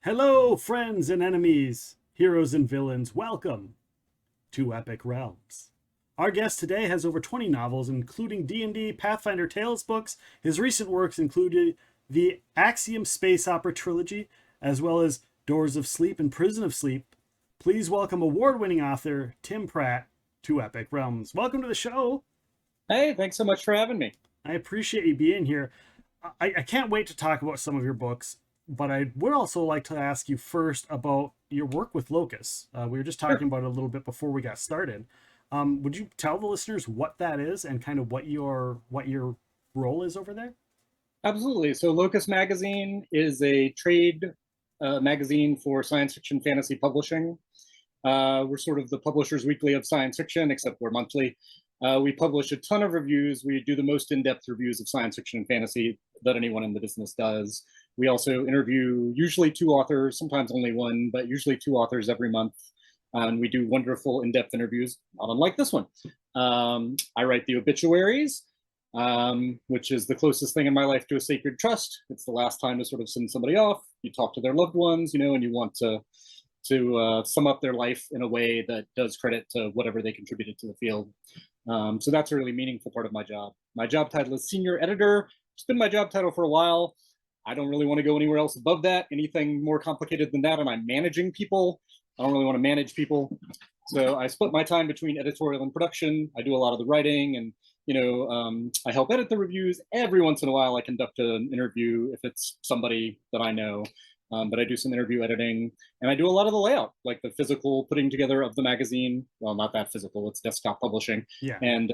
Hello, friends and enemies, heroes and villains. Welcome to Epic Realms. Our guest today has over 20 novels, including D&D Pathfinder Tales books. His recent works included the Axiom Space Opera trilogy, as well as Doors of Sleep and Prison of Sleep. Please welcome award-winning author Tim Pratt to Epic Realms. Welcome to the show. Hey, thanks so much for having me. I appreciate you being here. I can't wait to talk about some of your books, but I would also like to ask you first about your work with Locus. We were just Sure. talking about it a little bit before we got started. Would you tell the listeners what that is and kind of what your role is over there? Absolutely. So Locus Magazine is a trade magazine for science fiction fantasy publishing. We're sort of the Publishers Weekly of science fiction, except we're monthly. We publish a ton of reviews. We do the most in-depth reviews of science fiction and fantasy that anyone in the business does. We also interview usually two authors, sometimes only one, but usually two authors every month. And we do wonderful in-depth interviews, not unlike this one. I write the obituaries, which is the closest thing in my life to a sacred trust. It's the last time to sort of send somebody off. You talk to their loved ones, and you want to sum up their life in a way that does credit to whatever they contributed to the field. So that's a really meaningful part of my job. My job title is senior editor. It's been my job title for a while. I don't really want to go anywhere else above that. Anything more complicated than that, and I'm managing people. I don't really want to manage people. So I split my time between editorial and production. I do a lot of the writing, and I help edit the reviews. Every once in a while, I conduct an interview if it's somebody that I know. But I do some interview editing, and I do a lot of the layout, like the physical putting together of the magazine. Well, not that physical; it's desktop publishing. Yeah. And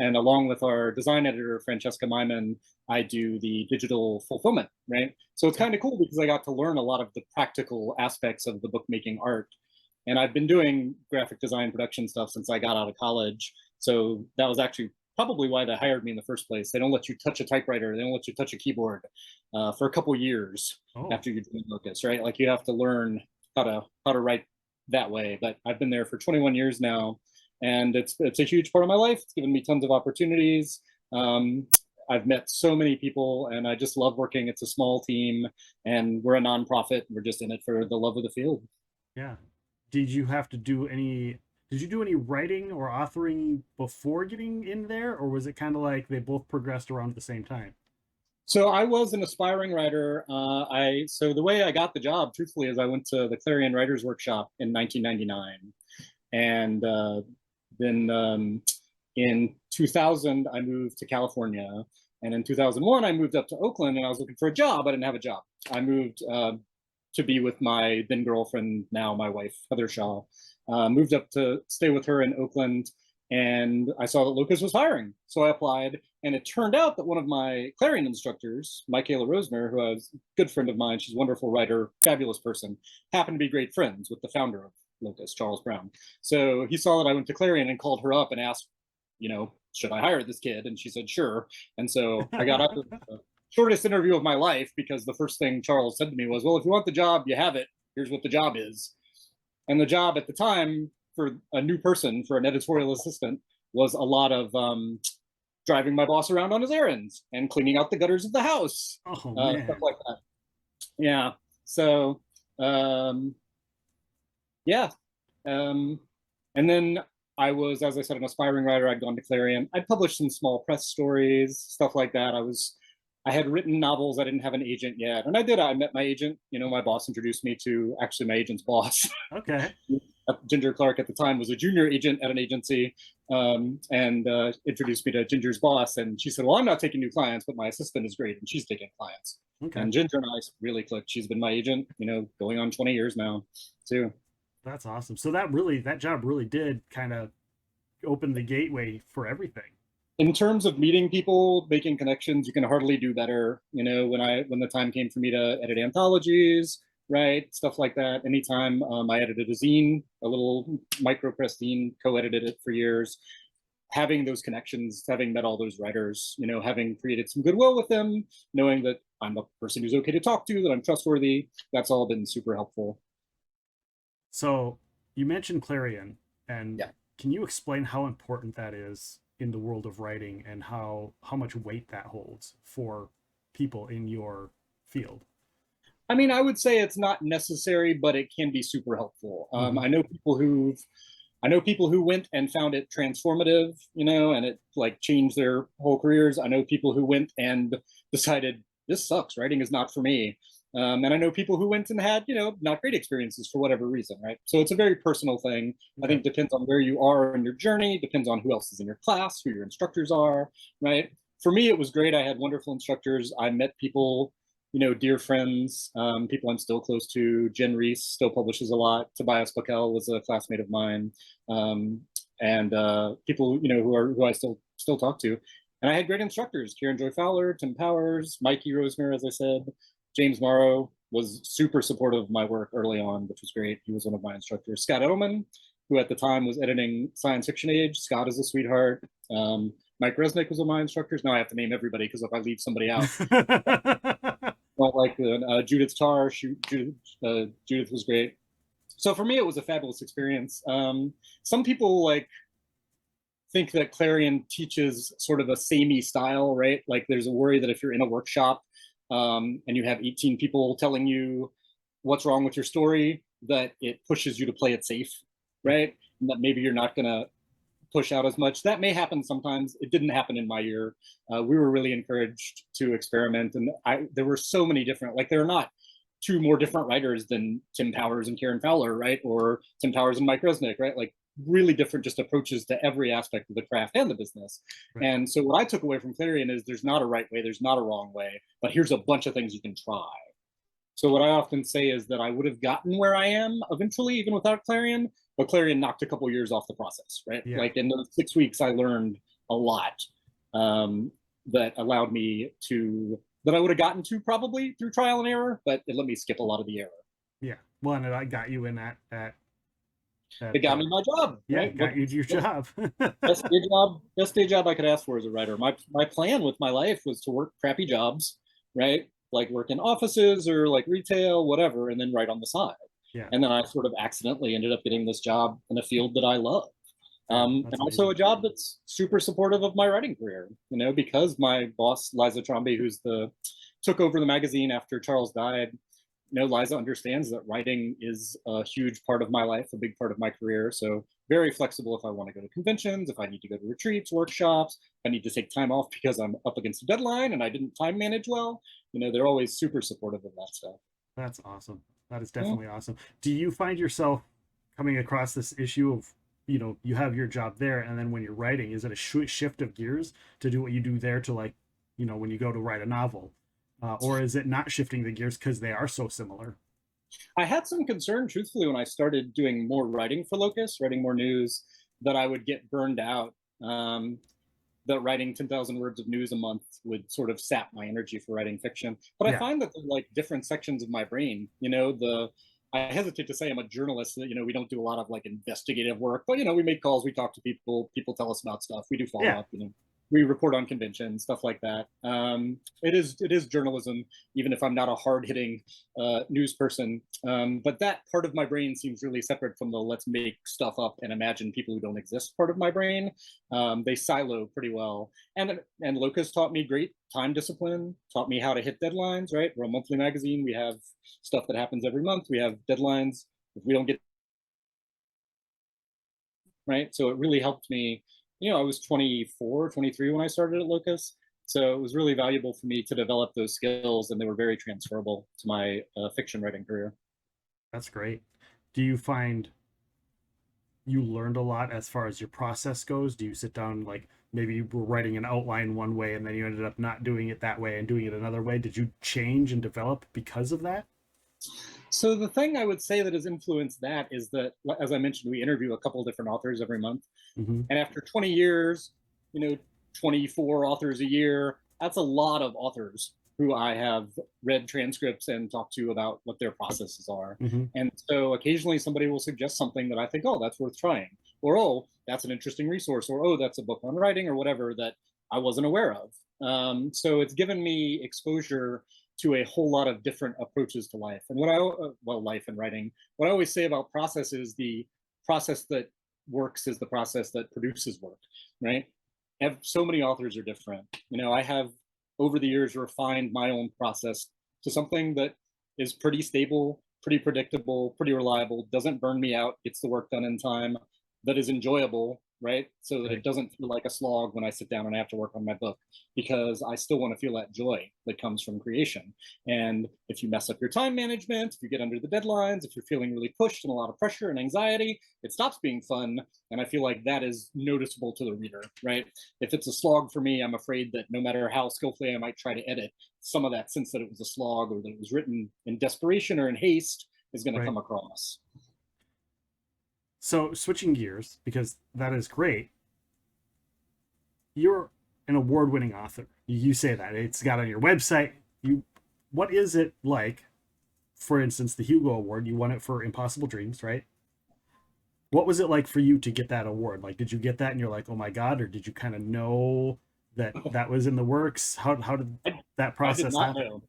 along with our design editor Francesca Myman, I do the digital fulfillment. Right. So it's kind of cool because I got to learn a lot of the practical aspects of the bookmaking art. And I've been doing graphic design production stuff since I got out of college. So that was actually probably why they hired me in the first place. They don't let you touch a typewriter. They don't let you touch a keyboard for a couple years Oh, after you're doing Locus, right? Like you have to learn how to write that way. But I've been there for 21 years now, and it's a huge part of my life. It's given me tons of opportunities. I've met so many people, and I just love working. It's a small team, and we're a nonprofit. We're just in it for the love of the field. yeah. Did you have to do any? Did you do any writing or authoring before getting in there, or was it kind of like they both progressed around at the same time? So I was an aspiring writer. So the way I got the job, truthfully, is I went to the Clarion Writers Workshop in 1999, and then in 2000 I moved to California, and in 2001 I moved up to Oakland, and I was looking for a job. I didn't have a job. I moved to be with my then girlfriend, now my wife, Heather Shaw. Moved up to stay with her in Oakland, and I saw that Lucas was hiring. So I applied, and it turned out that one of my Clarion instructors, Michaela Rosner, who was a good friend of mine, she's a wonderful writer, fabulous person, happened to be great friends with the founder of Lucas, Charles Brown. So he saw that I went to Clarion and called her up and asked, should I hire this kid? And she said, sure. And so I got up with the shortest interview of my life because the first thing Charles said to me was, well, if you want the job, you have it. Here's what the job is. And the job at the time for a new person, for an editorial assistant, was a lot of driving my boss around on his errands and cleaning out the gutters of the house, Oh stuff man. like that. Yeah. So, yeah. Um, and then I was, as I said, an aspiring writer. I'd gone to Clarion. I'd published some small press stories, stuff like that. I had written novels. I didn't have an agent yet. And I did. I met my agent. My boss introduced me to actually my agent's boss. Okay. Ginger Clark at the time was a junior agent at an agency, and introduced me to Ginger's boss. And she said, well, I'm not taking new clients, but my assistant is great, and she's taking clients. Okay. And Ginger and I really clicked. She's been my agent, going on 20 years now, too. That's awesome. So that job really did kind of open the gateway for everything. In terms of meeting people, making connections, you can hardly do better. When the time came for me to edit anthologies, right, stuff like that. Anytime I edited a zine, a little micro press zine, co-edited it for years. Having those connections, having met all those writers, having created some goodwill with them, knowing that I'm a person who's okay to talk to, that I'm trustworthy, that's all been super helpful. So you mentioned Clarion, and Yeah. can you explain how important that is in the world of writing and how much weight that holds for people in your field? I mean, I would say it's not necessary, but it can be super helpful. I know people who went and found it transformative, and it like changed their whole careers. I know people who went and decided this sucks, writing is not for me. And I know people who went and had, not great experiences for whatever reason, right? So it's a very personal thing. I think depends on where you are in your journey, depends on who else is in your class, who your instructors are, right? For me, it was great. I had wonderful instructors. I met people, dear friends, people I'm still close to. Jen Reese still publishes a lot. Tobias Buckel was a classmate of mine, and people who I still talk to. And I had great instructors: Kieran Joy Fowler, Tim Powers, Mikey Rosner, as I said. James Morrow was super supportive of my work early on, which was great. He was one of my instructors. Scott Edelman, who at the time was editing Science Fiction Age. Scott is a sweetheart. Mike Resnick was one of my instructors. Now I have to name everybody because if I leave somebody out, not like Judith Tarr. Judith was great. So for me, it was a fabulous experience. Some people think that Clarion teaches sort of a samey style, right? Like there's a worry that if you're in a workshop and you have 18 people telling you what's wrong with your story, that it pushes you to play it safe, right? And that maybe you're not going to push out as much. That may happen sometimes. It didn't happen in my year. We were really encouraged to experiment, and there were so many different, there are not two more different writers than Tim Powers and Kieran Fowler, right? Or Tim Powers and Mike Resnick, right? Like really different just approaches to every aspect of the craft and the business. Right. And so what I took away from Clarion is there's not a right way, there's not a wrong way, but here's a bunch of things you can try. So what I often say is that I would have gotten where I am eventually, even without Clarion, but Clarion knocked a couple years off the process, right? Yeah. Like in those 6 weeks, I learned a lot that allowed me to, that I would have gotten to probably through trial and error, but it let me skip a lot of the error. Yeah. Well, and I got you in that it got me my job. Yeah, right? Got you your job. Best day job I could ask for as a writer. My plan with my life was to work crappy jobs, right? Like work in offices or like retail, whatever, and then write on the side. Yeah. And then I sort of accidentally ended up getting this job in a field that I love. And also a job that's super supportive of my writing career, because my boss, Liza Tromby, took over the magazine after Charles died, Liza understands that writing is a huge part of my life, a big part of my career. So very flexible if I want to go to conventions, if I need to go to retreats, workshops, if I need to take time off because I'm up against a deadline and I didn't time manage well, they're always super supportive of that stuff. That's awesome. That is definitely awesome. Do you find yourself coming across this issue of, you have your job there, and then when you're writing, is it a shift of gears to do what you do there to when you go to write a novel? Or is it not shifting the gears because they are so similar? I had some concern, truthfully, when I started doing more writing for Locus, writing more news, that I would get burned out. That writing 10,000 words of news a month would sort of sap my energy for writing fiction. But I find that they're different sections of my brain. I hesitate to say I'm a journalist, that, we don't do a lot of investigative work, but, we make calls, we talk to people tell us about stuff, we do follow up, we report on conventions, stuff like that. It is journalism, even if I'm not a hard-hitting news person. But that part of my brain seems really separate from the let's make stuff up and imagine people who don't exist part of my brain. They silo pretty well. And Locus taught me great time discipline, taught me how to hit deadlines, right? We're a monthly magazine. We have stuff that happens every month. We have deadlines. If we don't get, right? So it really helped me. I was 24, 23 when I started at Locus. So it was really valuable for me to develop those skills, and they were very transferable to my fiction writing career. That's great. Do you find you learned a lot as far as your process goes? Do you sit down, maybe you were writing an outline one way and then you ended up not doing it that way and doing it another way? Did you change and develop because of that? So the thing I would say that has influenced that is that, as I mentioned, we interview a couple of different authors every month. Mm-hmm. And after 20 years, 24 authors a year, that's a lot of authors who I have read transcripts and talked to about what their processes are. Mm-hmm. And so occasionally somebody will suggest something that I think, oh, that's worth trying. Or, oh, that's an interesting resource. Or, oh, that's a book on writing or whatever that I wasn't aware of. So it's given me exposure to a whole lot of different approaches to life. And life and writing. What I always say about process is the process that works is the process that produces work, right? So many authors are different. I have over the years refined my own process to something that is pretty stable, pretty predictable, pretty reliable, doesn't burn me out, gets the work done in time, that is enjoyable, right? So that it doesn't feel like a slog when I sit down and I have to work on my book, because I still want to feel that joy that comes from creation. And if you mess up your time management, if you get under the deadlines, if you're feeling really pushed and a lot of pressure and anxiety, it stops being fun. And I feel like that is noticeable to the reader, right? If it's a slog for me, I'm afraid that no matter how skillfully I might try to edit, some of that sense that it was a slog or that it was written in desperation or in haste is going to come across. So switching gears, because that is great. You're an award-winning author. You say that it's got on your website. What is it like? For instance, the Hugo Award, you won it for Impossible Dreams, right? What was it like for you to get that award? Like, did you get that and you're like, oh my God, or did you kind of know that that was in the works? How did that process happen?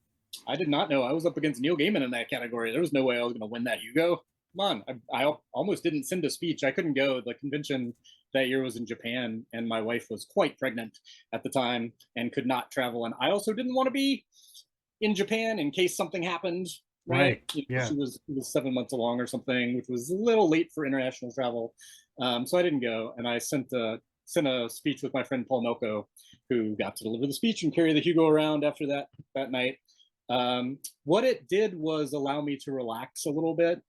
I did not know. I was up against Neil Gaiman in that category. There was no way I was going to win that Hugo. Come on. I almost didn't send a speech. I couldn't go. The convention that year was in Japan, and my wife was quite pregnant at the time and could not travel. And I also didn't want to be in Japan in case something happened. Right. Yeah. She was 7 months along or something, which was a little late for international travel. So I didn't go. And I sent a speech with my friend Paul Melko, who got to deliver the speech and carry the Hugo around after that night. What it did was allow me to relax a little bit.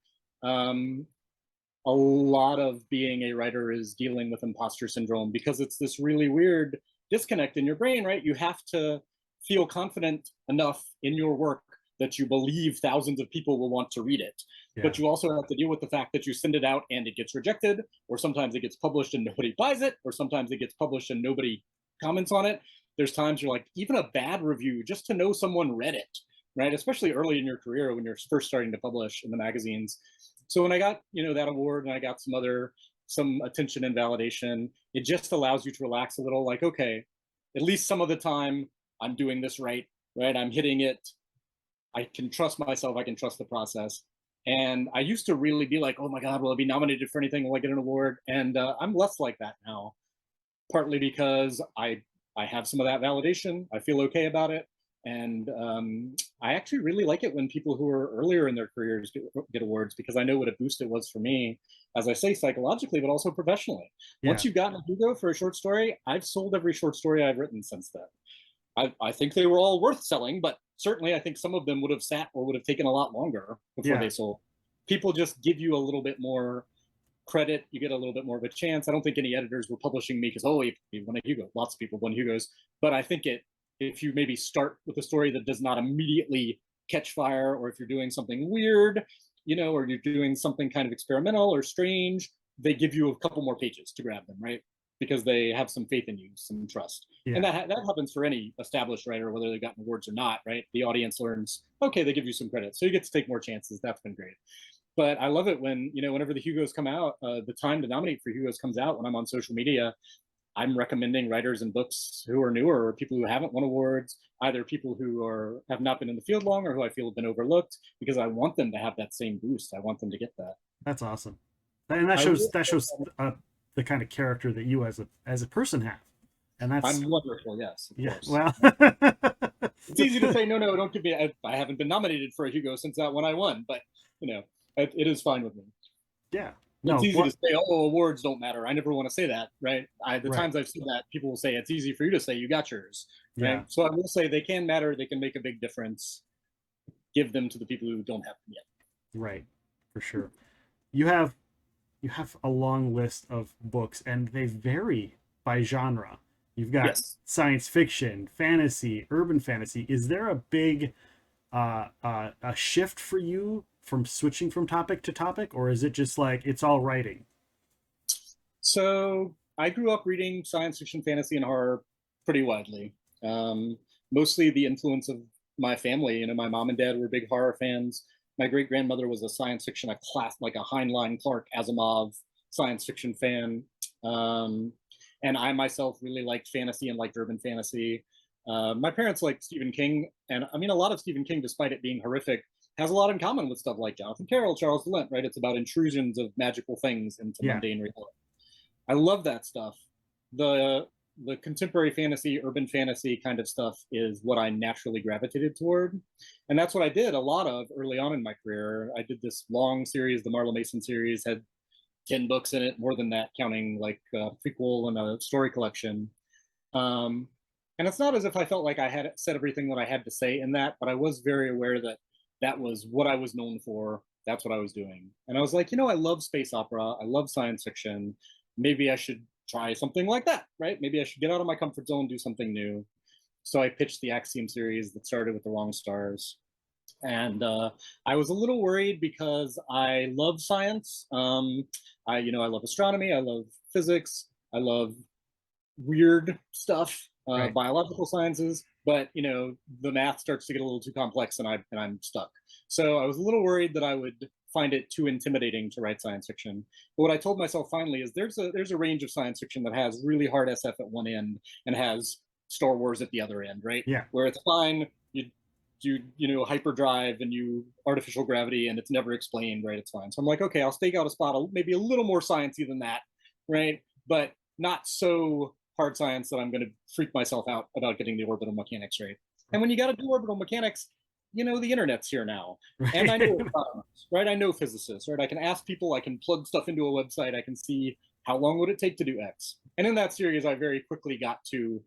A lot of being a writer is dealing with imposter syndrome, because it's this really weird disconnect in your brain, right? You have to feel confident enough in your work that you believe thousands of people will want to read it. Yeah. But you also have to deal with the fact that you send it out and it gets rejected, or sometimes it gets published and nobody buys it, or sometimes it gets published and nobody comments on it. There's times you're like, even a bad review, just to know someone read it, right? Especially early in your career when you're first starting to publish in the magazines. So when I got, that award and I got some attention and validation, it just allows you to relax a little, like, okay, at least some of the time I'm doing this right? I'm hitting it. I can trust myself. I can trust the process. And I used to really be like, oh my God, will I be nominated for anything? Will I get an award? And I'm less like that now, partly because I have some of that validation. I feel okay about it. And I actually really like it when people who are earlier in their careers get awards, because I know what a boost it was for me, as I say, psychologically, but also professionally. Yeah. Once you've gotten a Hugo for a short story, I've sold every short story I've written since then. I think they were all worth selling, but certainly I think some of them would have sat or would have taken a lot longer before they sold. People just give you a little bit more credit. You get a little bit more of a chance. I don't think any editors were publishing me because, oh, you won a Hugo. Lots of people won Hugos. But I think if you maybe start with a story that does not immediately catch fire, or if you're doing something weird, or you're doing something kind of experimental or strange, they give you a couple more pages to grab them, right? Because they have some faith in you, some trust. Yeah. And that happens for any established writer, whether they've gotten awards or not, right? The audience learns, okay, they give you some credit. So you get to take more chances. That's been great. But I love it when, whenever the Hugos come out, the time to nominate for Hugos comes out when I'm on social media. I'm recommending writers and books who are newer, or people who haven't won awards, either people who have not been in the field long or who I feel have been overlooked, because I want them to have that same boost. I want them to get that. That's awesome. And that shows the kind of character that you as a person have. And that's, I'm wonderful, yes. Yes. Well, it's easy to say, no, don't give me, I haven't been nominated for a Hugo since that one I won, but it is fine with me. Yeah. It's easy to say, oh, awards don't matter. I never want to say that, right? Times I've said that, people will say, it's easy for you to say, you got yours, right? Yeah. So I will say they can matter. They can make a big difference. Give them to the people who don't have them yet. Right, for sure. You have a long list of books, and they vary by genre. You've got science fiction, fantasy, urban fantasy. Is there a big a shift for you from switching from topic to topic, or is it just like it's all writing? So I grew up reading science fiction, fantasy, and horror pretty widely. Mostly the influence of my family. My mom and dad were big horror fans. My great grandmother was a science fiction, a Heinlein, Clark, Asimov science fiction fan. And I myself really liked fantasy and liked urban fantasy. My parents liked Stephen King, and a lot of Stephen King, despite it being horrific, has a lot in common with stuff like Jonathan Carroll, Charles Dillent, right? It's about intrusions of magical things into mundane reality. I love that stuff. The the contemporary fantasy, urban fantasy kind of stuff is what I naturally gravitated toward. And that's what I did a lot of early on in my career. I did this long series, the Marla Mason series, had 10 books in it, more than that, counting like a prequel and a story collection. And it's not as if I felt like I had said everything that I had to say in that, but I was very aware that that was what I was known for. That's what I was doing. And I was like, I love space opera. I love science fiction. Maybe I should try something like that, right? Maybe I should get out of my comfort zone, do something new. So I pitched the Axiom series that started with The Wrong Stars. And I was a little worried because I love science. I love astronomy. I love physics. I love weird stuff, Right. biological sciences. But the math starts to get a little too complex, and I'm stuck. So I was a little worried that I would find it too intimidating to write science fiction. But what I told myself finally is there's a range of science fiction that has really hard SF at one end and has Star Wars at the other end, right? Yeah. Where it's fine, you hyperdrive and you artificial gravity and it's never explained, right? It's fine. So I'm like, okay, I'll stake out a spot maybe a little more sciencey than that, right? But not so hard science that I'm going to freak myself out about getting the orbital mechanics right. And when you got to do orbital mechanics, the internet's here now, Right. and I know astronomers, right? I know physicists, right? I can ask people, I can plug stuff into a website, I can see how long would it take to do X. And in that series, I very quickly got to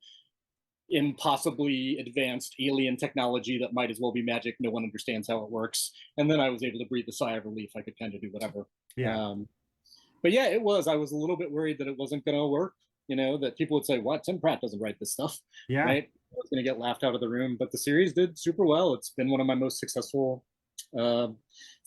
impossibly advanced alien technology that might as well be magic. No one understands how it works. And then I was able to breathe a sigh of relief. I could kind of do whatever. Yeah. But yeah, I was a little bit worried that it wasn't going to work. That people would say, "What? Tim Pratt doesn't write this stuff," Yeah. right? I was going to get laughed out of the room. But the series did super well. It's been one of my most successful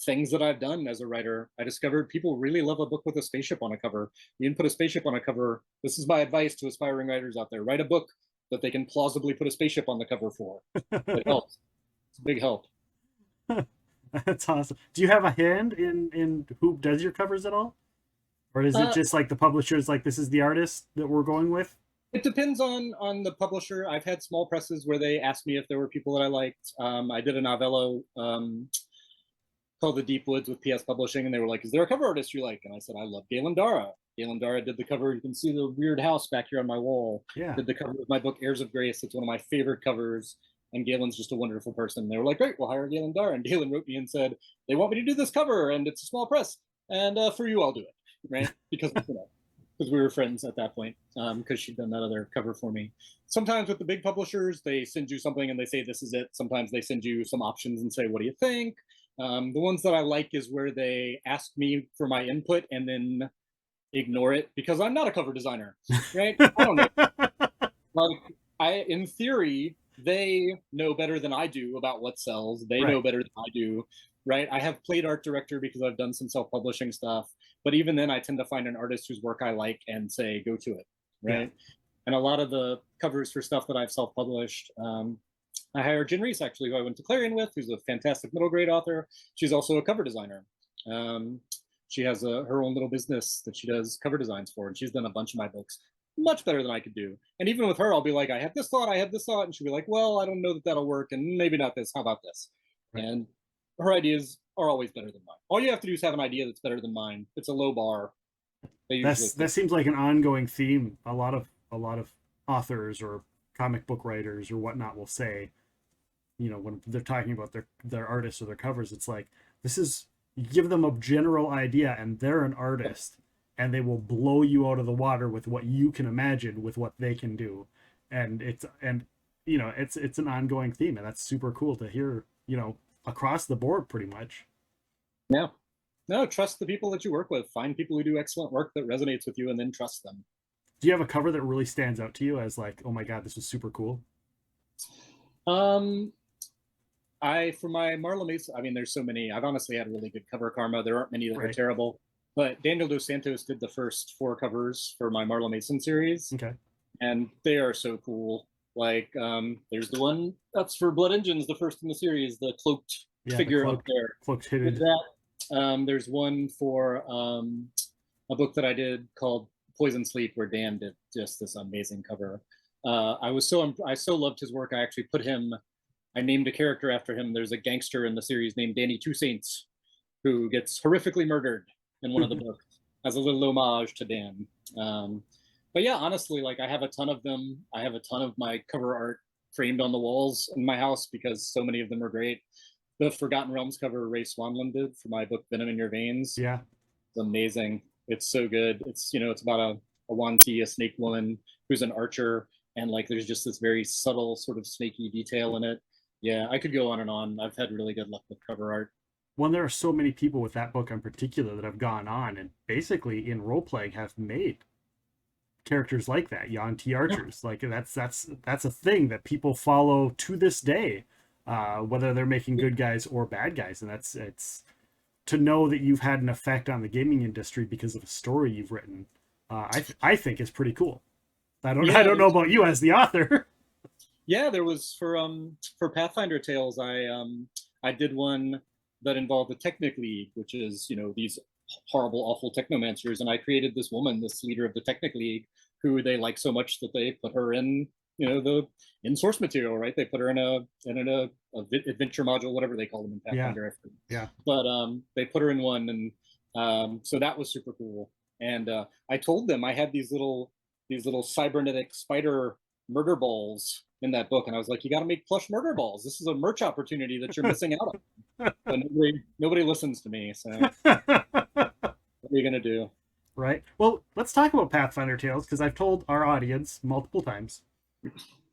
things that I've done as a writer. I discovered people really love a book with a spaceship on a cover. You can put a spaceship on a cover. This is my advice to aspiring writers out there: write a book that they can plausibly put a spaceship on the cover for. It helps. It's a big help. That's awesome. Do you have a hand in who does your covers at all? Or is it just like the publisher's like, this is the artist that we're going with? It depends on the publisher. I've had small presses where they asked me if there were people that I liked. I did a novello called The Deep Woods with PS Publishing, and they were like, "Is there a cover artist you like?" And I said, "I love Galen Dara." Galen Dara did the cover. You can see the weird house back here on my wall. Yeah. Did the cover of my book, Heirs of Grace. It's one of my favorite covers. And Galen's just a wonderful person. They were like, "Great, we'll hire Galen Dara." And Galen wrote me and said, "They want me to do this cover, and it's a small press. And for you, I'll do it." Right? Because we were friends at that point, because she'd done that other cover for me. Sometimes with the big publishers, they send you something and they say, "This is it." Sometimes they send you some options and say, "What do you think?" The ones that I like is where they ask me for my input and then ignore it because I'm not a cover designer, right? I don't know. In theory, they know better than I do about what sells. They know better than I do, right? I have played art director because I've done some self-publishing stuff, but even then I tend to find an artist whose work I like and say, "Go to it," right? Yeah. And a lot of the covers for stuff that I've self-published, I hired Jen Reese, actually, who I went to Clarion with, who's a fantastic middle grade author. She's also a cover designer. She has her own little business that she does cover designs for, and she's done a bunch of my books much better than I could do. And even with her, I'll be like, "I have this thought, I have this thought," and she'll be like, "Well, I don't know that that'll work, and maybe not this. How about this?" Right. And her ideas are always better than mine. All you have to do is have an idea that's better than mine. It's a low bar. That seems like an ongoing theme. A lot of authors or comic book writers or whatnot will say, when they're talking about their artists or their covers, it's like, this is, you give them a general idea and they're an artist and they will blow you out of the water with what you can imagine with what they can do. And it's an ongoing theme, and that's super cool to hear, across the board pretty much. Yeah. No, trust the people that you work with. Find people who do excellent work that resonates with you and then trust them. Do you have a cover that really stands out to you as like, "Oh my God, this was super cool"? For my Marla Mason, there's so many. I've honestly had really good cover karma. There aren't many that are terrible. But Daniel Dos Santos did the first 4 covers for my Marla Mason series. Okay. And they are so cool. Like, there's the one that's for Blood Engines, the first in the series, the cloaked figure up there. Cloaked hooded. There's one for a book that I did called Poison Sleep, where Dan did just this amazing cover. I so loved his work. I actually I named a character after him. There's a gangster in the series named Danny Two Saints who gets horrifically murdered in one of the books as a little homage to Dan. But yeah, honestly, like I have a ton of them. I have a ton of my cover art framed on the walls in my house because so many of them are great. The Forgotten Realms cover Ray Swanlund did for my book Venom in Your Veins. Yeah. It's amazing. It's so good. It's it's about a Wanti, a snake woman who's an archer, and like there's just this very subtle sort of snaky detail in it. Yeah, I could go on and on. I've had really good luck with cover art. Well, there are so many people with that book in particular that have gone on and basically in role playing have made characters like that, Yanti archers. Like that's a thing that people follow to this day, whether they're making good guys or bad guys, and that's it's to know that you've had an effect on the gaming industry because of a story you've written. I think is pretty cool. I Yeah, don't know about you as the author. yeah, there was for Pathfinder Tales, I did one that involved the Technic League, which is, these horrible, awful technomancers, and I created this woman, this leader of the Technic League, who they like so much that they put her in, the in source material, right? They put her in a adventure module, whatever they call them in Yeah, Pathfinder. yeah. But they put her in one, and so that was super cool. And I told them I had these little cybernetic spider murder balls in that book, and I was like, you got to make plush murder balls. This is a merch opportunity that you're missing out on. But nobody listens to me. So what are you gonna do? Right. Well, let's talk about Pathfinder Tales because I've told our audience multiple times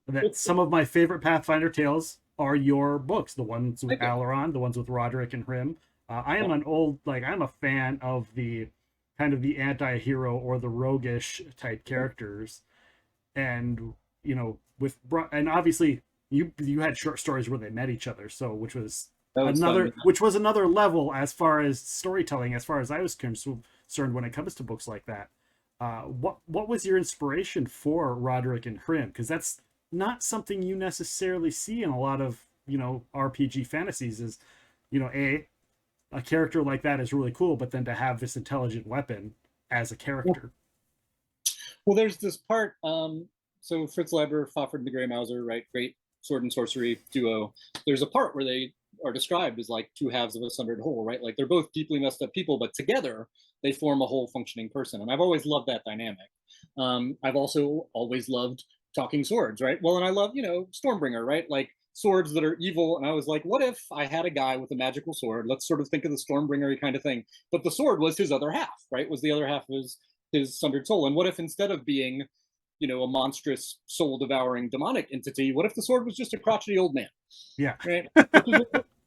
that some of my favorite Pathfinder Tales are your books, the ones with Alaron, the ones with Roderick and Hrim. I am I'm a fan of the kind of the anti-hero or the roguish type characters, and and obviously you had short stories where they met each other, so which was another level as far as storytelling, as far as I was concerned when it comes to books like that. What was your inspiration for Roderick and Hrim? Because that's not something you necessarily see in a lot of RPG fantasies. Is a character like that is really cool, but then to have this intelligent weapon as a character. Well, there's this part. So Fritz Leiber, Fafhrd and the Grey Mouser, right? Great sword and sorcery duo. There's a part where they are described as like two halves of a sundered whole, right? Like they're both deeply messed up people, but together they form a whole functioning person. And I've always loved that dynamic. I've also always loved talking swords, right? Well, and I love, Stormbringer, right? Like swords that are evil. And I was like, what if I had a guy with a magical sword? Let's sort of think of the Stormbringer kind of thing. But the sword was his other half, right? Was the other half of his sundered soul. And what if instead of being, a monstrous soul devouring demonic entity, what if the sword was just a crotchety old man? Yeah. Right?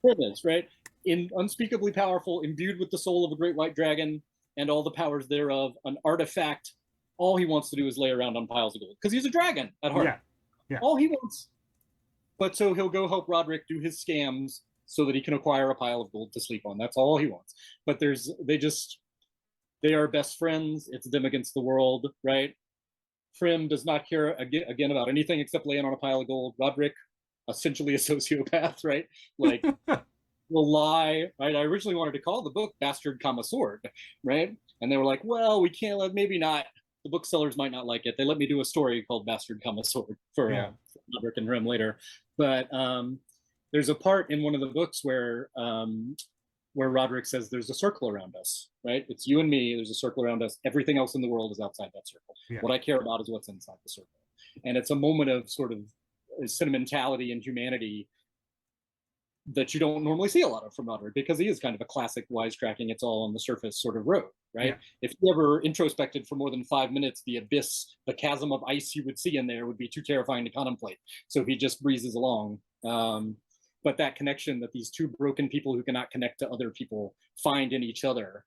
Is, right? Unspeakably powerful, imbued with the soul of a great white dragon and all the powers thereof, an artifact. All he wants to do is lay around on piles of gold because he's a dragon at heart. Yeah. All he wants. But so he'll go help Roderick do his scams so that he can acquire a pile of gold to sleep on. That's all he wants. But they are best friends. It's them against the world, right? Hrim does not care again about anything except laying on a pile of gold. Roderick, essentially a sociopath, right? Like will lie, right? I originally wanted to call the book Bastard, Sword, right? And they were like, well, we can't, maybe not. The booksellers might not like it. They let me do a story called Bastard, Sword for Roderick and Hrim later. But there's a part in one of the books where Roderick says there's a circle around us, right? It's you and me. There's a circle around us. Everything else in the world is outside that circle. Yeah. What I care about is what's inside the circle. And it's a moment of sort of sentimentality and humanity that you don't normally see a lot of from Roderick because he is kind of a classic wisecracking, it's all on the surface sort of road, right? Yeah. If you ever introspected for more than 5 minutes, the abyss, the chasm of ice you would see in there would be too terrifying to contemplate. So he just breezes along. But that connection that these two broken people who cannot connect to other people find in each other,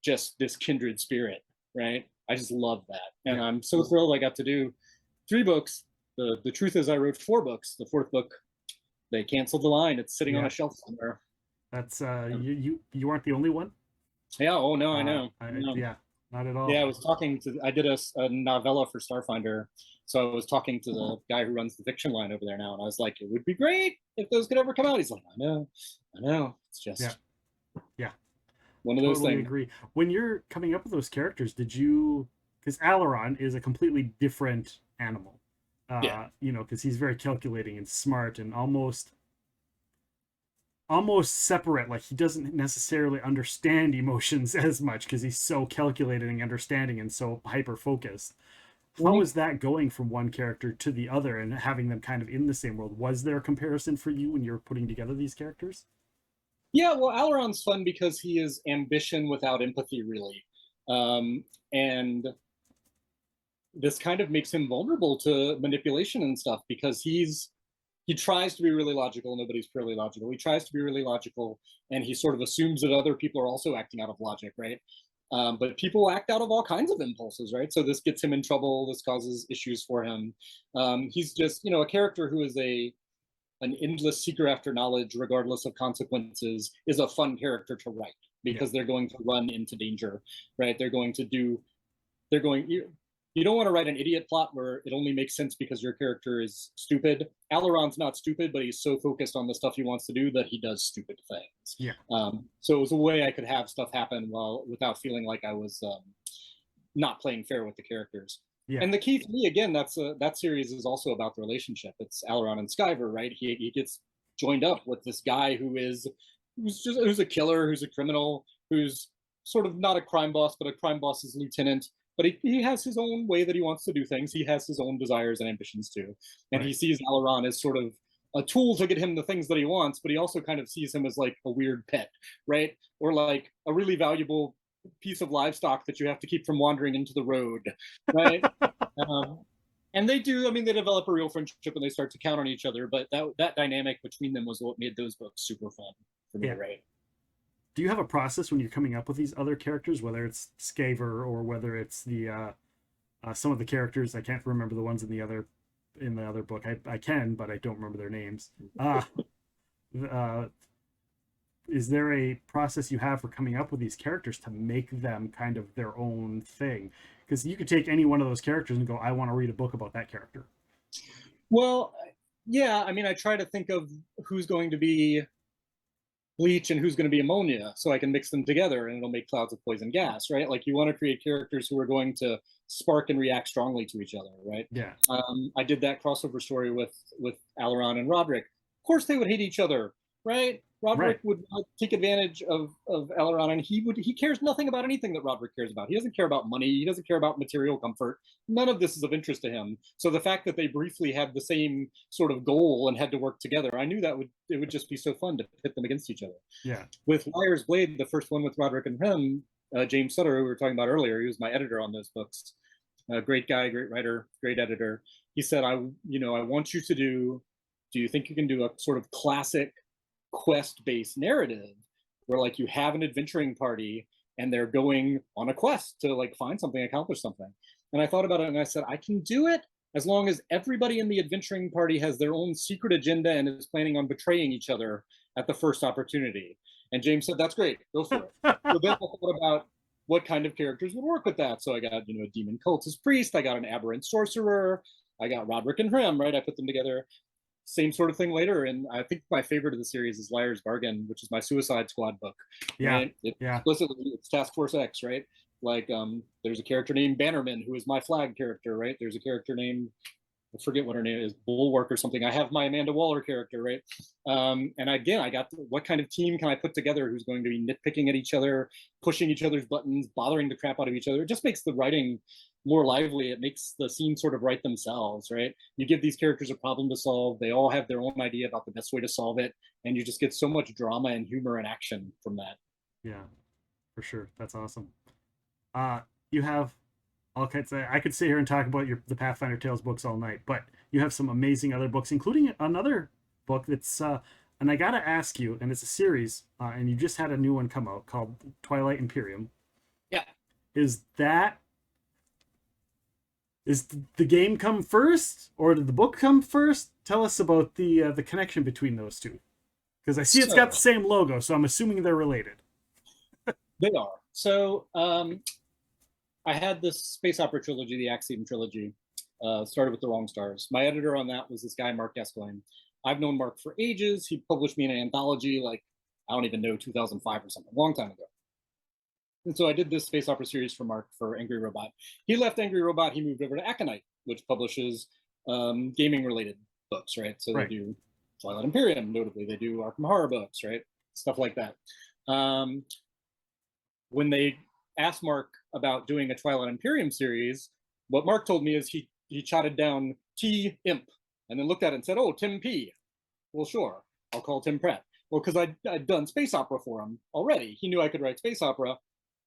just this kindred spirit, right? I just love that. And I'm so thrilled I got to do 3 books. The truth is I wrote 4 books. The 4th book, they canceled the line. It's sitting on a shelf somewhere. That's you aren't the only one. Yeah. Oh no, I know. Yeah, not at all. Yeah, I did a novella for Starfinder. So I was talking to the guy who runs the fiction line over there now, and I was like, it would be great if those could ever come out. He's like, I know. It's just one of those things. Agree. When you're coming up with those characters, because Alaron is a completely different animal. Because he's very calculating and smart and almost separate. Like he doesn't necessarily understand emotions as much because he's so calculating and understanding and so hyper focused. how was that going from one character to the other and having them kind of in the same world? Was there a comparison for you when you were putting together these characters? Yeah, well, Alaron's fun because he is ambition without empathy, really. And this kind of makes him vulnerable to manipulation and stuff because he tries to be really logical. Nobody's purely logical. He tries to be really logical, and he sort of assumes that other people are also acting out of logic, right? But people act out of all kinds of impulses, right? So this gets him in trouble. This causes issues for him. He's just, a character who is an endless seeker after knowledge, regardless of consequences, is a fun character to write because they're going to run into danger, right? You don't want to write an idiot plot where it only makes sense because your character is stupid. Alaron's not stupid, but he's so focused on the stuff he wants to do that he does stupid things. Yeah. So it was a way I could have stuff happen without feeling like I was not playing fair with the characters. Yeah. And the key for me, again, that series is also about the relationship. It's Alaron and Skyver, right? He gets joined up with this guy who's a killer, who's a criminal, who's sort of not a crime boss, but a crime boss's lieutenant. But he has his own way that he wants to do things. He has his own desires and ambitions too. And he sees Alaron as sort of a tool to get him the things that he wants, but he also kind of sees him as like a weird pet, right? Or like a really valuable piece of livestock that you have to keep from wandering into the road, right? And they develop a real friendship and they start to count on each other, but that dynamic between them was what made those books super fun for me to write. Do you have a process when you're coming up with these other characters, whether it's Scaver or whether it's the some of the characters? I can't remember the ones in the other book. I can, but I don't remember their names. Is there a process you have for coming up with these characters to make them kind of their own thing? Because you could take any one of those characters and go, I want to read a book about that character. Well, yeah, I try to think of who's going to be bleach and who's going to be ammonia so I can mix them together and it'll make clouds of poison gas, right? Like you want to create characters who are going to spark and react strongly to each other, right? Yeah. I did that crossover story with Alaron and Roderick. Of course they would hate each other, right? Roderick would take advantage of Alaron, and he cares nothing about anything that Roderick cares about. He doesn't care about money. He doesn't care about material comfort. None of this is of interest to him. So the fact that they briefly had the same sort of goal and had to work together, I knew it would just be so fun to pit them against each other. Yeah. With Liar's Blade, the first one with Roderick and him, James Sutter, who we were talking about earlier, he was my editor on those books. Great guy, great writer, great editor. He said, I want you to do you think you can do a sort of classic quest-based narrative where like you have an adventuring party and they're going on a quest to like find something, accomplish something? And I thought about it and I said, I can do it as long as everybody in the adventuring party has their own secret agenda and is planning on betraying each other at the first opportunity. And James said, that's great, go for it. So then I thought about what kind of characters would work with that. So I got, a demon cultist priest, I got an aberrant sorcerer, I got Roderick and Hrim, right? I put them together. Same sort of thing later. And I think my favorite of the series is Liar's Bargain, which is my Suicide Squad book. Yeah. Explicitly, it's Task Force X, right? Like, there's a character named Bannerman, who is my flag character, right? There's a character named, I forget what her name is, Bulwark or something. I have my Amanda Waller character, right? And again, I got what kind of team can I put together who's going to be nitpicking at each other, pushing each other's buttons, bothering the crap out of each other. It just makes the writing more lively. It makes the scene sort of write themselves, right? You give these characters a problem to solve. They all have their own idea about the best way to solve it. And you just get so much drama and humor and action from that. Yeah, for sure. That's awesome. You have all kinds of, I could sit here and talk about the Pathfinder Tales books all night, but you have some amazing other books, including another book that's, and I got to ask you, and it's a series, and you just had a new one come out called Twilight Imperium. Yeah. Is the game come first, or did the book come first? Tell us about the connection between those two, because I see it's got the same logo, so I'm assuming they're related. They are. So I had this space opera trilogy, the Axiom trilogy, started with The Wrong Stars. My editor on that was this guy, Mark Gascoigne. I've known Mark for ages. He published me in an anthology, like, I don't even know, 2005 or something, a long time ago. And so I did this space opera series for Mark for Angry Robot. He left Angry Robot, he moved over to Aconite, which publishes gaming-related books, right? So they do Twilight Imperium, notably. They do Arkham Horror books, right? Stuff like that. When they asked Mark about doing a Twilight Imperium series, what Mark told me is he jotted down T Imp and then looked at it and said, "Oh, Tim P. Well, sure, I'll call Tim Pratt." Well, because I'd done space opera for him already. He knew I could write space opera.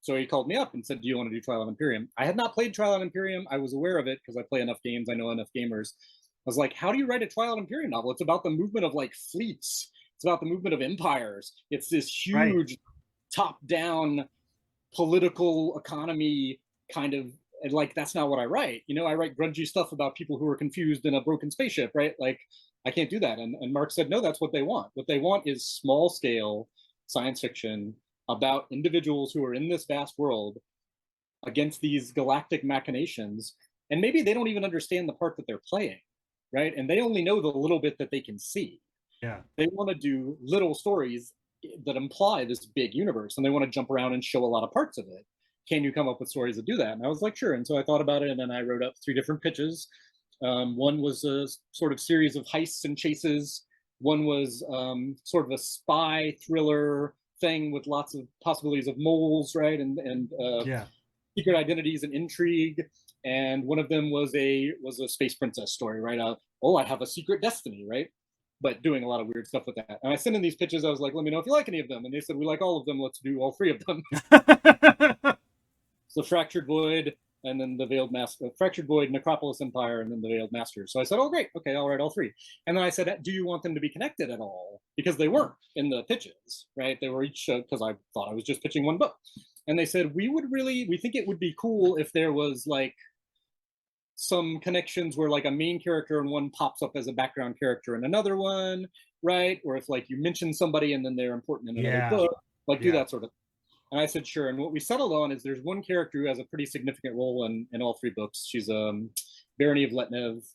So he called me up and said, "Do you want to do Twilight Imperium?" I had not played Twilight Imperium. I was aware of it because I play enough games. I know enough gamers. I was like, how do you write a Twilight Imperium novel? It's about the movement of like fleets. It's about the movement of empires. It's this huge top-down political economy kind of, and like that's not what I write. I write grungy stuff about people who are confused in a broken spaceship, right? Like I can't do that. And Mark said, no, that's what they want. What they want is small scale science fiction about individuals who are in this vast world against these galactic machinations. And maybe they don't even understand the part that they're playing, right? And they only know the little bit that they can see. Yeah. They want to do little stories that imply this big universe, and they want to jump around and show a lot of parts of it. Can you come up with stories that do that? And I was like, sure. And so I thought about it, and then I wrote up 3 different pitches. One was a sort of series of heists and chases. One was sort of a spy thriller thing with lots of possibilities of moles, right? And secret identities and intrigue. And one of them was a space princess story, right? I have a secret destiny, right? But doing a lot of weird stuff with that. And I sent in these pitches. I was like, let me know if you like any of them. And they said, we like all of them. Let's do all 3 of them. So Fractured Void, and then the Veiled Master, Fractured Void, Necropolis Empire, and then the Veiled Masters. So I said, oh, great. Okay, I'll write all 3. And then I said, do you want them to be connected at all? Because they weren't in the pitches, right? They were each, because I thought I was just pitching one book. And they said, we think it would be cool if there was like some connections where like a main character in one pops up as a background character in another one, right? Or if like you mention somebody and then they're important in another book, like do that sort of thing. And I said, sure. And what we settled on is there's one character who has a pretty significant role in all 3 books. She's Barony of Letnev,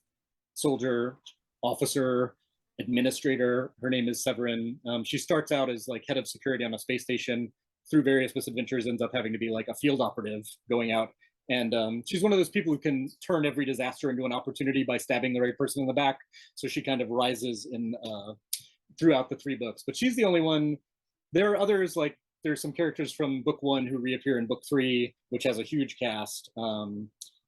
soldier, officer, administrator. Her name is Severin. She starts out as like head of security on a space station. Through various misadventures, ends up having to be like a field operative going out. And she's one of those people who can turn every disaster into an opportunity by stabbing the right person in the back. So she kind of rises in throughout the 3 books. But she's the only one. There are others, like there's some characters from book 1 who reappear in book 3, which has a huge cast,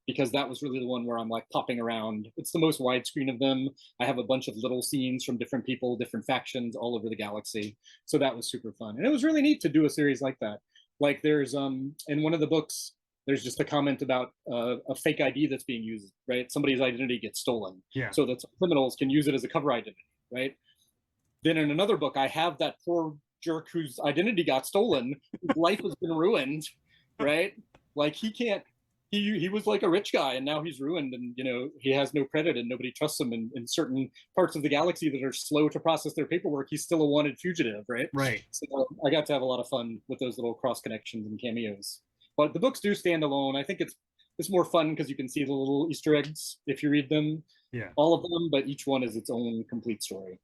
because that was really the one where I'm like popping around. It's the most widescreen of them. I have a bunch of little scenes from different people, different factions all over the galaxy. So that was super fun. And it was really neat to do a series like that. Like there's, in one of the books, there's just a comment about a fake ID that's being used, right? Somebody's identity gets stolen. Yeah. So that criminals can use it as a cover identity, right? Then in another book, I have that poor jerk whose identity got stolen, whose life has been ruined, right? Like he was like a rich guy and now he's ruined, and he has no credit and nobody trusts him in certain parts of the galaxy that are slow to process their paperwork. He's still a wanted fugitive, right? Right. So I got to have a lot of fun with those little cross connections and cameos. But the books do stand alone. I think it's more fun because you can see the little Easter eggs if you read them. Yeah. All of them, but each one is its own complete story.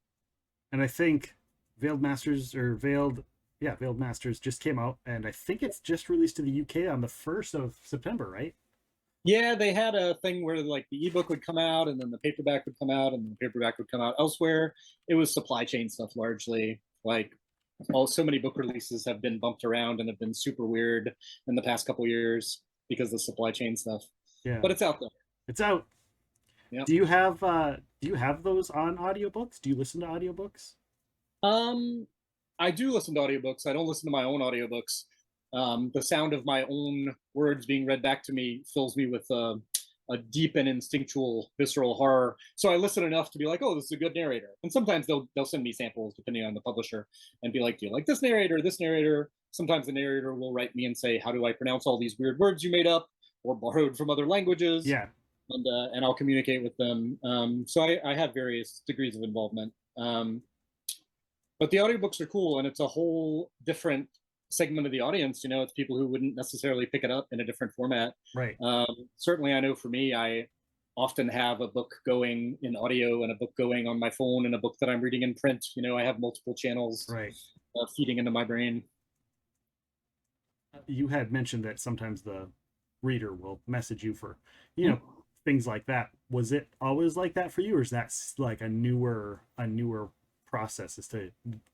And I think Veiled Masters just came out, and I think it's just released in the UK on the 1st of September, right? Yeah, they had a thing where like the ebook would come out and then the paperback would come out and the paperback would come out elsewhere. It was supply chain stuff largely. Like so many book releases have been bumped around and have been super weird in the past couple years because of the supply chain stuff. Yeah. But it's out there. It's out. Yeah. Do you have those on audiobooks? Do you listen to audiobooks? I do listen to audiobooks. I don't listen to my own audiobooks. The sound of my own words being read back to me fills me with a deep and instinctual, visceral horror. So I listen enough to be like, oh, this is a good narrator. And sometimes they'll send me samples depending on the publisher and be like, do you like this narrator, this narrator? Sometimes the narrator will write me and say, how do I pronounce all these weird words you made up or borrowed from other languages? Yeah. And I'll communicate with them. So I have various degrees of involvement. But the audiobooks are cool, and it's a whole different segment of the audience. It's people who wouldn't necessarily pick it up in a different format. Right. Certainly, I know for me, I often have a book going in audio and a book going on my phone and a book that I'm reading in print. I have multiple channels feeding into my brain. You had mentioned that sometimes the reader will message you for, things like that. Was it always like that for you, or is that like a newer process is to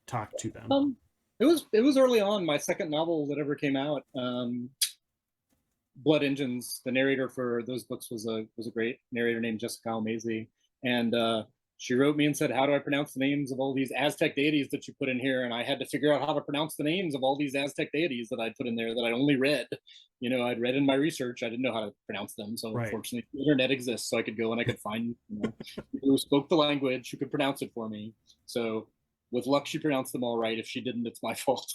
talk to them? It was early on. My second novel that ever came out, Blood Engines, the narrator for those books was a great narrator named Jessica Almazzi, and she wrote me and said, "How do I pronounce the names of all these Aztec deities that you put in here?" And I had to figure out how to pronounce the names of all these Aztec deities that I'd put in there that I only read. I'd read in my research. I didn't know how to pronounce them, so Right. unfortunately, the internet exists, so I could go and I could find people who spoke the language who could pronounce it for me. So with luck, she pronounced them all right. If she didn't, it's my fault.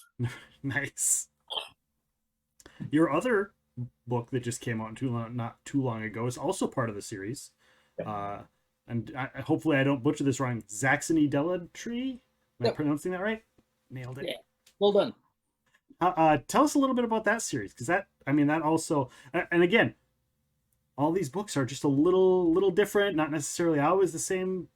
Nice. Your other book that just came out not too long ago is also part of the series. And hopefully I don't butcher this wrong. Zaxony Delatry? Am I pronouncing that right? Nailed it. Yeah. Well done. Tell us a little bit about that series, because that also, and again, all these books are just a little different, not necessarily always the same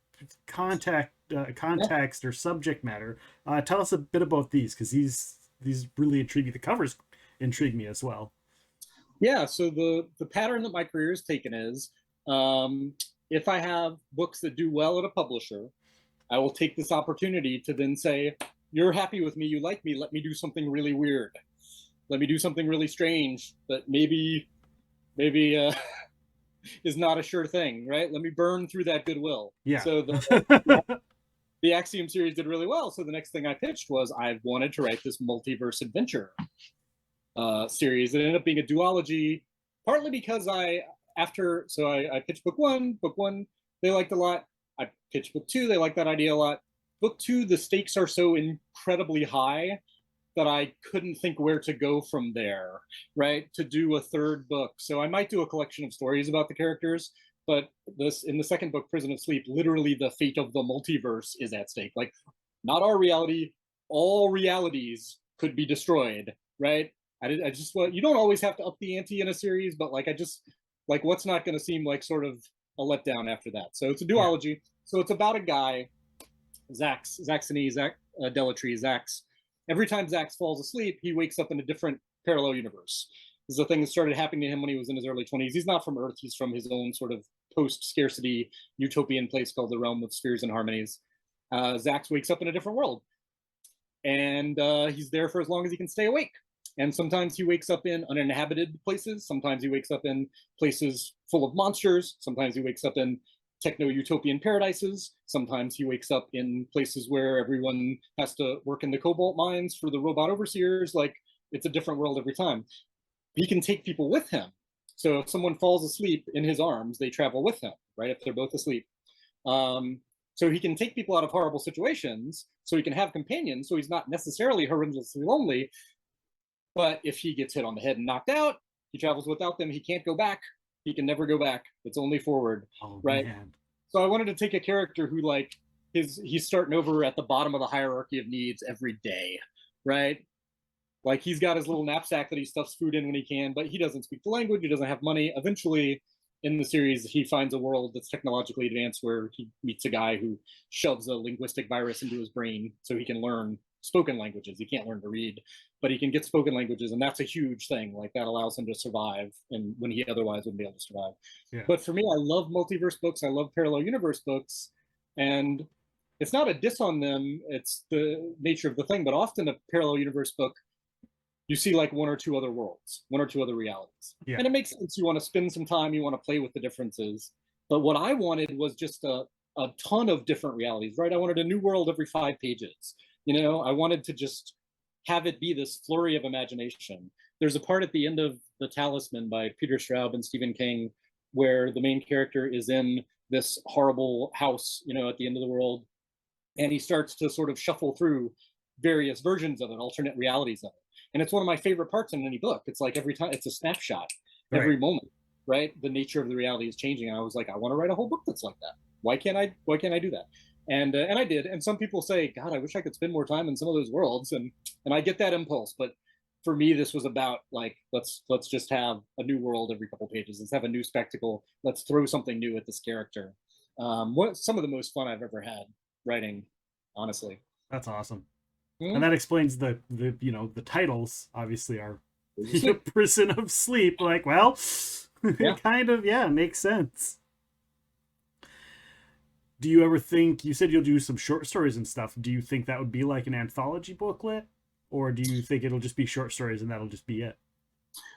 context or subject matter. Tell us a bit about these, because these really intrigue me. The covers intrigue me as well. Yeah, so the pattern that my career has taken is, if I have books that do well at a publisher, I will take this opportunity to then say, "You're happy with me, you like me, let me do something really weird. Let me do something really strange that maybe is not a sure thing, right? Let me burn through that goodwill." Yeah. So the Axiom series did really well. So the next thing I pitched was I wanted to write this multiverse adventure series. It ended up being a duology, partly because I pitched book one, they liked a lot. I pitched book two, they liked that idea a lot. Book two, the stakes are so incredibly high that I couldn't think where to go from there, right? To do a third book. So I might do a collection of stories about the characters, but in the second book, Prison of Sleep, literally the fate of the multiverse is at stake. Like, not our reality, all realities could be destroyed, right? I just, well, you don't always have to up the ante in a series, but what's not going to seem like sort of a letdown after that? So it's a duology. Yeah. So it's about a guy, Zaxony Delatry, Zax. Every time Zax falls asleep, he wakes up in a different parallel universe. This is a thing that started happening to him when he was in his early 20s. He's not from Earth. He's from his own sort of post-scarcity utopian place called the Realm of Spheres and Harmonies. Zax wakes up in a different world. And he's there for as long as he can stay awake. And sometimes he wakes up in uninhabited places. Sometimes he wakes up in places full of monsters. Sometimes he wakes up in techno-utopian paradises. Sometimes he wakes up in places where everyone has to work in the cobalt mines for the robot overseers. Like, it's a different world every time. He can take people with him. So if someone falls asleep in his arms, they travel with him, right? If they're both asleep. So he can take people out of horrible situations, so he can have companions, so he's not necessarily horrendously lonely. But if he gets hit on the head and knocked out, he travels without them. He can't go back. He can never go back. It's only forward, right? Man. So I wanted to take a character who, like, he's starting over at the bottom of the hierarchy of needs every day, right? Like, he's got his little knapsack that he stuffs food in when he can, but he doesn't speak the language. He doesn't have money. Eventually, in the series, he finds a world that's technologically advanced where he meets a guy who shoves a linguistic virus into his brain so he can learn spoken languages. He can't learn to read, but he can get spoken languages, and that's a huge thing. Like, that allows him to survive, and when he otherwise wouldn't be able to survive. Yeah. But for me, I love multiverse books. I love parallel universe books, and it's not a diss on them. It's the nature of the thing. But often a parallel universe book, you see like one or two other worlds, one or two other realities. Yeah. And it makes sense. You want to spend some time, you want to play with the differences. But what I wanted was just a ton of different realities, right? I wanted a new world every 5 pages. I wanted to just have it be this flurry of imagination. There's a part at the end of The Talisman by Peter Straub and Stephen King where the main character is in this horrible house, at the end of the world. And he starts to sort of shuffle through various versions of it, alternate realities of it. And it's one of my favorite parts in any book. It's like every time, it's a snapshot, every moment, right? The nature of the reality is changing. And I was like, I want to write a whole book that's like that. Why can't I do that? And I did. And some people say, God, I wish I could spend more time in some of those worlds. And I get that impulse. But for me, this was about, like, let's just have a new world every couple pages. Let's have a new spectacle. Let's throw something new at this character. Some of the most fun I've ever had writing, honestly. That's awesome. Mm-hmm. And that explains the titles obviously are Prison of Sleep. Like, well, yeah. Kind of, yeah, makes sense. Do you ever think, you said you'll do some short stories and stuff, do you think that would be like an anthology booklet? Or do you think it'll just be short stories and that'll just be it?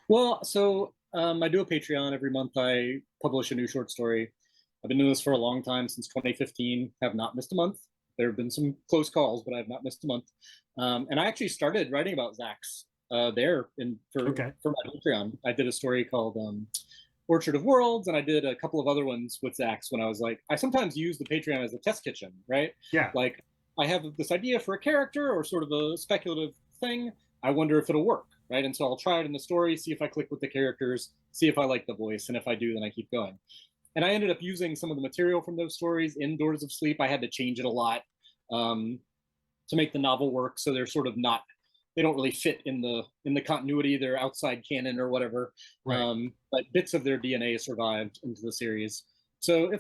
Well, so I do a Patreon every month. I publish a new short story. I've been doing this for a long time, since 2015. Have not missed a month. There have been some close calls, but I have not missed a month. And I actually started writing about Zax for my Patreon. I did a story called Orchard of Worlds, and I did a couple of other ones with Zax when I was like, I sometimes use the Patreon as a test kitchen, right? Yeah. Like, I have this idea for a character or sort of a speculative thing. I wonder if it'll work, right? And so I'll try it in the story, see if I click with the characters, see if I like the voice, and if I do, then I keep going. And I ended up using some of the material from those stories in Doors of Sleep. I had to change it a lot to make the novel work, so they're sort of not, they don't really fit in the continuity. They're outside canon or whatever. Right. But bits of their DNA survived into the series. So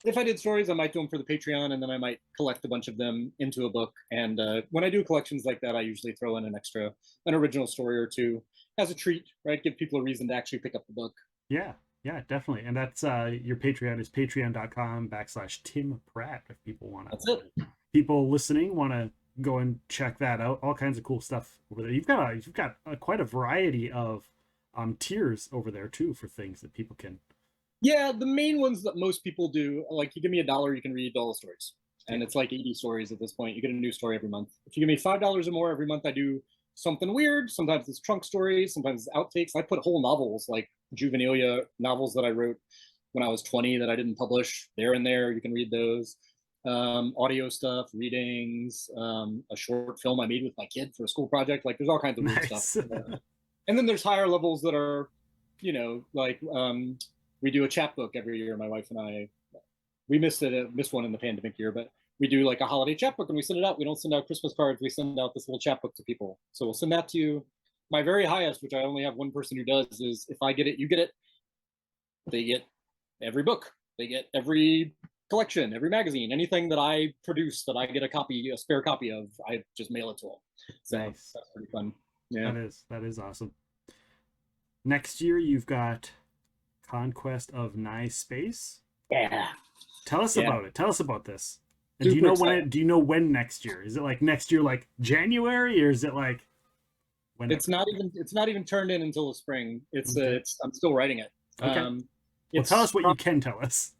if I did stories, I might do them for the Patreon, and then I might collect a bunch of them into a book. And when I do collections like that, I usually throw in an original story or two as a treat, right? Give people a reason to actually pick up the book. Yeah. Yeah, definitely. And that's your Patreon is patreon.com/Tim Pratt if people want to. That's it. People listening want to go and check that out. All kinds of cool stuff over there. You've got quite a variety of tiers over there too for things that people can. Yeah, the main ones that most people do, like, you give me $1, you can read all the stories, and it's like 80 stories at this point. You get a new story every month. If you give me $5 or more every month, I do something weird. Sometimes it's trunk stories, sometimes it's outtakes. I put whole novels, like juvenilia novels that I wrote when I was 20 that I didn't publish. They're in there. You can read those. Audio stuff, readings, a short film I made with my kid for a school project. Like, there's all kinds of weird stuff. And then there's higher levels that are, like we do a chapbook every year. My wife and I, we missed one in the pandemic year, but we do like a holiday chapbook and we send it out. We don't send out Christmas cards. We send out this little chapbook to people. So we'll send that to you. My very highest, which I only have one person who does, is if I get it, you get it. They get every book. They get every collection, every magazine, anything that I produce that I get a spare copy of, I just mail it to them. So nice. That's pretty fun. Yeah, that is awesome. Next year you've got Conquest of Nye Space. Yeah. Tell us about it. Tell us about this. And Super do you know excited. when? Do you know when next year? Is it like next year, like January, or is it like when? It's not even turned in until the spring. Okay. I'm still writing it. Okay. Well, tell us what you can tell us.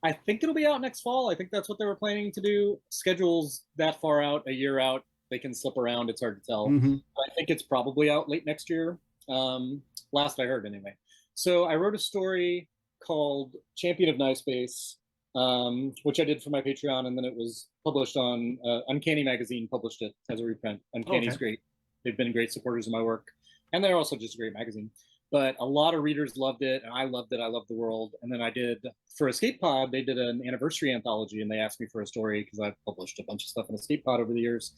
I think it'll be out next fall. I think that's what they were planning to do. Schedules that far out, a year out, they can slip around. It's hard to tell. Mm-hmm. I think it's probably out late next year. Last I heard, anyway. So I wrote a story called Champion of Nightspace, which I did for my Patreon, and then it was published on Uncanny Magazine. Published it as a reprint. Uncanny's great. They've been great supporters of my work, and they're also just a great magazine. But a lot of readers loved it, and I loved it. I loved the world. And then I did, for Escape Pod, they did an anniversary anthology, and they asked me for a story because I've published a bunch of stuff in Escape Pod over the years.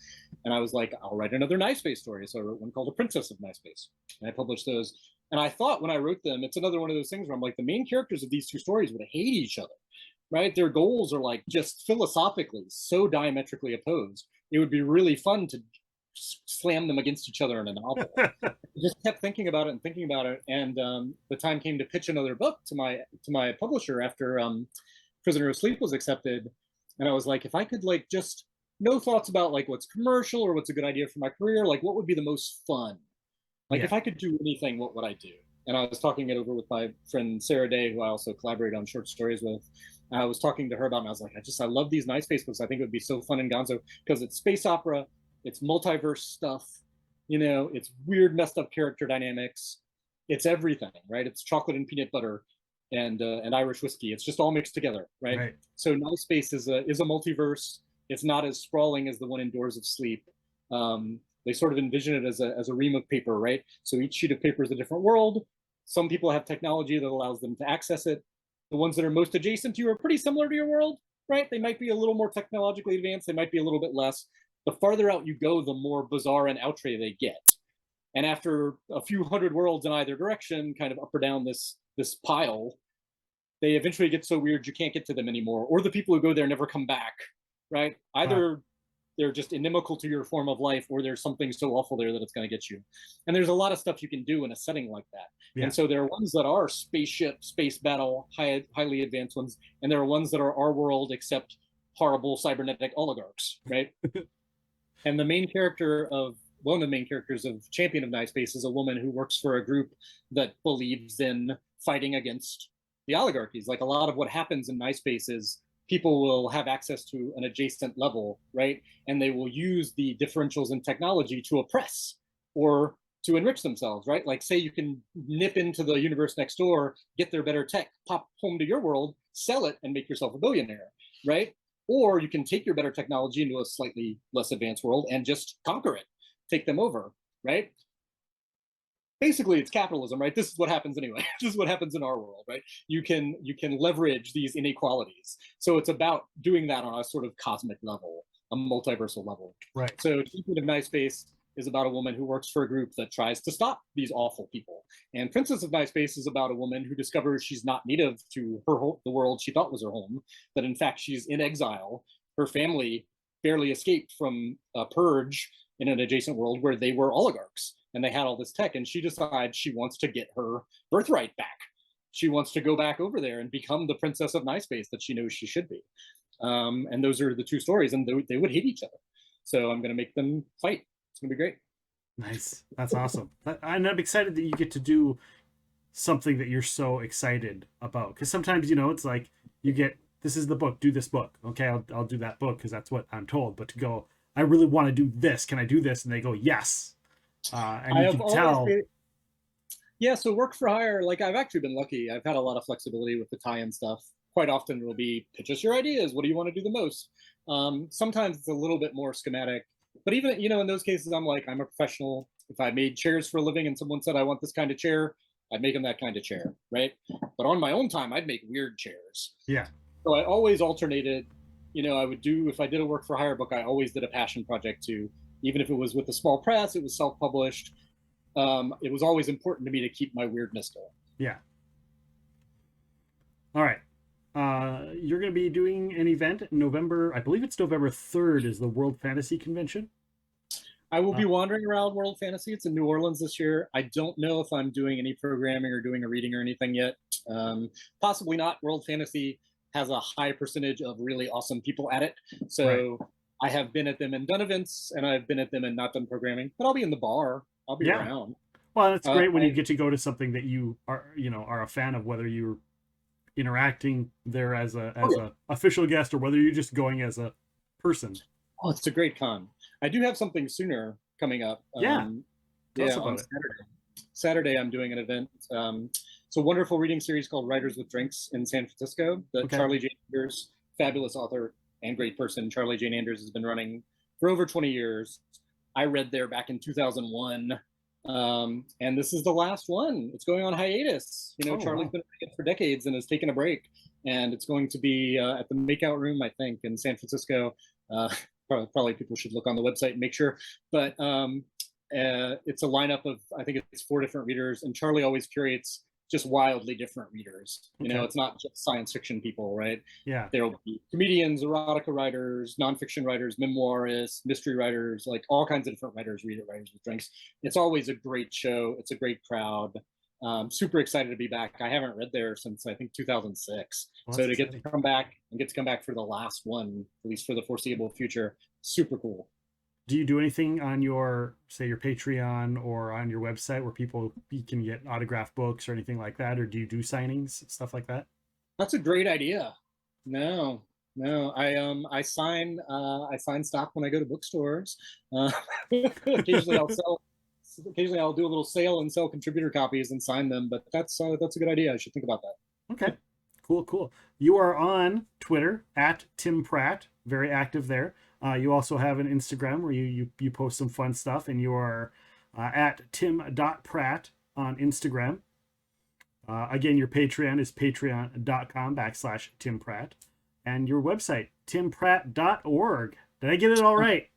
And I was like, I'll write another Nightspace story. So I wrote one called The Princess of Nightspace. And I published those. And I thought when I wrote them, it's another one of those things where I'm like, the main characters of these two stories would hate each other, right? Their goals are like just philosophically so diametrically opposed. It would be really fun to slam them against each other in a novel. I just kept thinking about it, and the time came to pitch another book to my publisher after Prisoner of Sleep was accepted, and I was like, if I could, like, just no thoughts about like what's commercial or what's a good idea for my career, like what would be the most fun, like if I could do anything, what would I do? And I was talking it over with my friend Sarah Day, who I also collaborate on short stories with. I was talking to her about it, and I was like, I love these Nightspace books. I think it would be so fun in Gonzo because it's space opera. It's multiverse stuff, it's weird, messed up character dynamics. It's everything, right? It's chocolate and peanut butter and Irish whiskey. It's just all mixed together, right? So Nightspace is a multiverse. It's not as sprawling as the one in Doors of Sleep. They sort of envision it as a ream of paper, right? So each sheet of paper is a different world. Some people have technology that allows them to access it. The ones that are most adjacent to you are pretty similar to your world, right? They might be a little more technologically advanced. They might be a little bit less. The farther out you go, the more bizarre and outre they get. And after a few hundred worlds in either direction, kind of up or down this pile, they eventually get so weird you can't get to them anymore. Or the people who go there never come back, right? Either they're just inimical to your form of life, or there's something so awful there that it's going to get you. And there's a lot of stuff you can do in a setting like that. Yeah. And so there are ones that are spaceship, space battle, highly advanced ones. And there are ones that are our world, except horrible cybernetic oligarchs, right? And the main character of one of the main characters of Champion of Night Space is a woman who works for a group that believes in fighting against the oligarchies. Like a lot of what happens in Night Space is people will have access to an adjacent level, right? And they will use the differentials in technology to oppress or to enrich themselves, right? Like say you can nip into the universe next door, get their better tech, pop home to your world, sell it, and make yourself a billionaire, right? Or you can take your better technology into a slightly less advanced world and just conquer it, take them over, right? Basically it's capitalism, right? This is what happens anyway. This is what happens in our world, right? You can leverage these inequalities. So it's about doing that on a sort of cosmic level, a multiversal level. Right. So Champion of Night Space is about a woman who works for a group that tries to stop these awful people. And Princess of Night Space is about a woman who discovers she's not native to the world she thought was her home, that in fact she's in exile. Her family barely escaped from a purge in an adjacent world where they were oligarchs and they had all this tech, and she decides she wants to get her birthright back. She wants to go back over there and become the Princess of Night Space that she knows she should be. And those are the two stories, and they would hate each other. So I'm going to make them fight. It's going to be great. Nice. That's awesome. And I'm excited that you get to do something that you're so excited about. Because sometimes, it's like you get, this is the book, do this book. Okay, I'll do that book because that's what I'm told. But to go, I really want to do this. Can I do this? And they go, yes. And you can tell. Yeah, so work for hire, like I've actually been lucky. I've had a lot of flexibility with the tie-in stuff. Quite often it will be, pitch us your ideas. What do you want to do the most? Sometimes it's a little bit more schematic. But even, in those cases, I'm like, I'm a professional. If I made chairs for a living and someone said, I want this kind of chair, I'd make them that kind of chair, right? But on my own time, I'd make weird chairs. Yeah. So I always alternated. I would do, if I did a work for hire book, I always did a passion project too. Even if it was with a small press, it was self-published. It was always important to me to keep my weirdness going. Yeah. All right. You're going to be doing an event in November. I believe it's November 3rd is the World Fantasy Convention. I will be wandering around World Fantasy. It's in New Orleans this year. I don't know if I'm doing any programming or doing a reading or anything yet. Possibly not. World Fantasy has a high percentage of really awesome people at it. So right. I have been at them and done events, and I've been at them and not done programming. But I'll be in the bar. I'll be around. Well, it's great when you get to go to something that you are a fan of, whether you're interacting there as a official guest or whether you're just going as a person. Oh, it's a great con. I do have something sooner coming up. On Saturday. Saturday, I'm doing an event. It's a wonderful reading series called Writers with Drinks in San Francisco that Charlie Jane Anders, fabulous author and great person, Charlie Jane Anders has been running for over 20 years. I read there back in 2001. And this is the last one. It's going on hiatus. Charlie's been running it for decades and has taken a break. And it's going to be at the Makeout Room, I think, in San Francisco. Probably people should look on the website and make sure. But it's a lineup of, I think it's 4 different readers. And Charlie always curates just wildly different readers. It's not just science fiction people, right? Yeah. There will be comedians, erotica writers, nonfiction writers, memoirists, mystery writers, like all kinds of different writers read at Writers with Drinks. It's always a great show. It's a great crowd. Super excited to be back. I haven't read there since I think 2006. So to get to come back for the last one, at least for the foreseeable future, super cool. Do you do anything on your Patreon or on your website where people can get autographed books or anything like that? Or do you do signings, stuff like that? That's a great idea. No. I sign stock when I go to bookstores. Occasionally I'll do a little sale and sell contributor copies and sign them, but that's a good idea. I should think about that. Okay. Cool. You are on Twitter at Tim Pratt, very active there. You also have an Instagram where you post some fun stuff, and you are at tim.pratt on Instagram. Again, your Patreon is patreon.com/Tim Pratt. And your website, timpratt.org. Did I get it all right?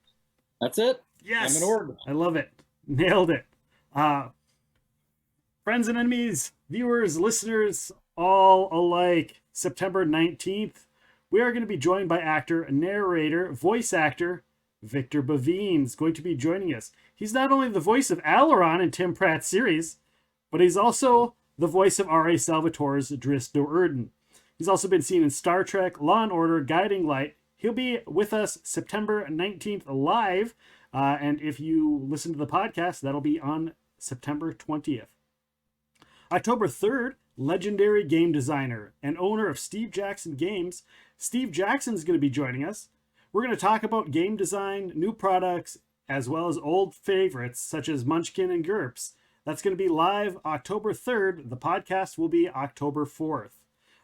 That's it. Yes. I'm an org. I love it. Nailed it. Friends and enemies, viewers, listeners, all alike, September 19th, we are going to be joined by actor, narrator, voice actor, Victor Bavines, going to be joining us. He's not only the voice of Aileron in Tim Pratt's series, but he's also the voice of R.A. Salvatore's Dris Do'Urden. He's also been seen in Star Trek, Law & Order, Guiding Light. He'll be with us September 19th live And if you listen to the podcast, that'll be on September 20th. October 3rd, legendary game designer and owner of Steve Jackson Games, Steve Jackson is going to be joining us. We're going to talk about game design, new products, as well as old favorites such as Munchkin and GURPS. That's going to be live October 3rd. The podcast will be October 4th.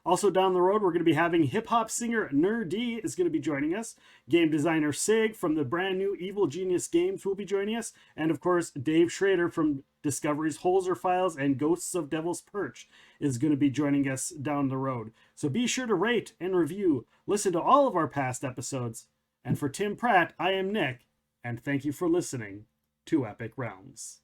Also down the road, we're going to be having hip-hop singer Ner D is going to be joining us. Game designer Sig from the brand new Evil Genius Games will be joining us. And of course, Dave Schrader from Discovery's Holzer Files and Ghosts of Devil's Perch is going to be joining us down the road. So be sure to rate and review. Listen to all of our past episodes. And for Tim Pratt, I am Nick, and thank you for listening to Epic Realms.